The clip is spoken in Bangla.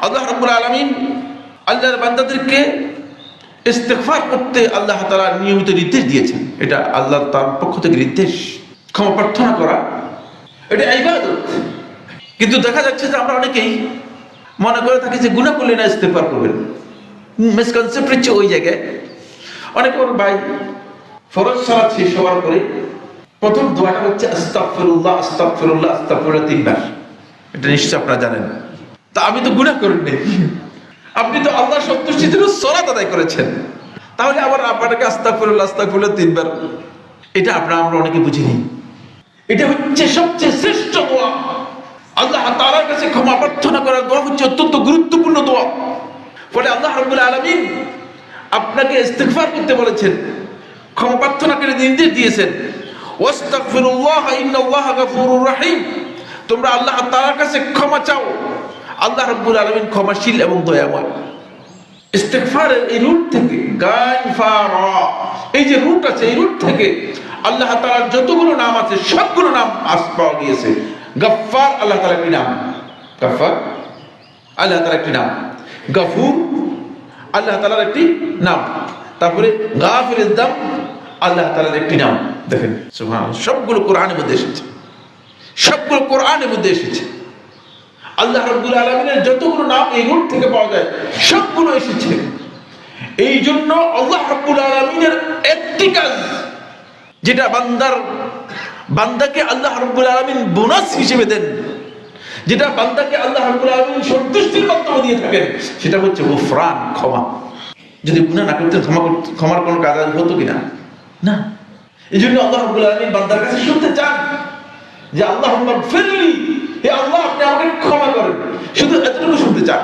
আল্লাহ রাব্বুল আলামিন আল্লাহর বান্দাদেরকে ইস্তিগফার করতে আল্লাহ তাআলা নিয়মিত নির্দেশ দিয়েছেন। এটা আল্লাহ তার পক্ষ থেকে নির্দেশ। ক্ষমা প্রার্থনা করা এটা ইবাদত। কিন্তু দেখা যাচ্ছে যে আমরা অনেকেই মনে করে থাকি যে গুনাহ করলে না ইস্তিগফার করবেন। মিসকনসেপ্ট হচ্ছে ওই জায়গায়। অনেকে বলে ভাই ফরজ সালাত শেষ হওয়ার পরে প্রথম দোয়াটা হচ্ছে আস্তাগফিরুল্লাহ আস্তাগফিরুল্লাহ আস্তাগফিরুল্লাহ 3 বার। এটা নিশ্চয় আপনারা জানেন। তা আমি তো গুনাহ করিনি, আপনি তো আল্লাহর সন্তুষ্টির জন্য সালাত আদায় করেছেন, তাহলে আবার আপনাকে আস্তাগফিরুল্লাহ আস্তাগফিরুল্লাহ 3 বার, এটা আমরা অনেকে বুঝিনি। এটা হচ্ছে সবচেয়ে শ্রেষ্ঠ দোয়া। আল্লাহ তাআলার কাছে ক্ষমা প্রার্থনা করার দোয়া হচ্ছে অত্যন্ত গুরুত্বপূর্ণ দোয়া। ফলে আল্লাহ রাব্বুল আলামিন আপনাকে ইস্তিগফার করতে বলেছেন, ক্ষমা প্রার্থনা করে নির্দেশ দিয়েছেন, ওয়াস্তাগফিরুল্লাহ ইন্নাল্লাহা গফুরুর রহিম। তোমরা আল্লাহ তাআলার কাছে ক্ষমা চাও, আল্লাহ রাব্বুল আলামিন ক্ষমাশীল এবং দয়াময়। ইস্তিগফারের এই রুট থেকে গায়ফারা, এই যে রুট আছে, এই রুট থেকে আল্লাহ তাআলার যতগুলো নাম আছে সবগুলো নাম পাওয়া গিয়েছে। গফফার আল্লাহ তাআলার একটি নাম, গফফার আল্লাহ তাআলার একটি নাম, গফুর আল্লাহ তাআলার একটি নাম, তারপরে গাফিরুদ দাম আল্লাহ তাআলার একটি নাম। দেখেন সুবহানাল্লাহ, সবগুলো কোরআনের মধ্যে এসেছে, সবগুলো কোরআনের মধ্যে এসেছে। আল্লাহ রাব্বুল আলামিনের যতগুলো নাম এই রুট থেকে পাওয়া যায় সবগুলো এসেছে। এই জন্য আল্লাহ রাব্বুল আলামিনের একটি কাজ, যেটা বান্দাকে আল্লাহ রাব্বুল আলামিন বোনাস হিসেবে দেন, যেটা বান্দাকে আল্লাহ রাব্বুল আলামিন সন্তুষ্টির মাধ্যমে দিয়ে থাকেন, সেটা হচ্ছে গফরান, ক্ষমা। যদি গুনাহ না করতেন ক্ষমার কোনো কাজ হতো কিনা? না। এই জন্য আল্লাহ রাব্বুল আলামিন বান্দার কাছে শুনতে চান যে আল্লাহুম্মা গফিরলি, হে আল্লাহ আপনি আমাকে ক্ষমা করেন, শুধু এতটুকু শুনতে চান।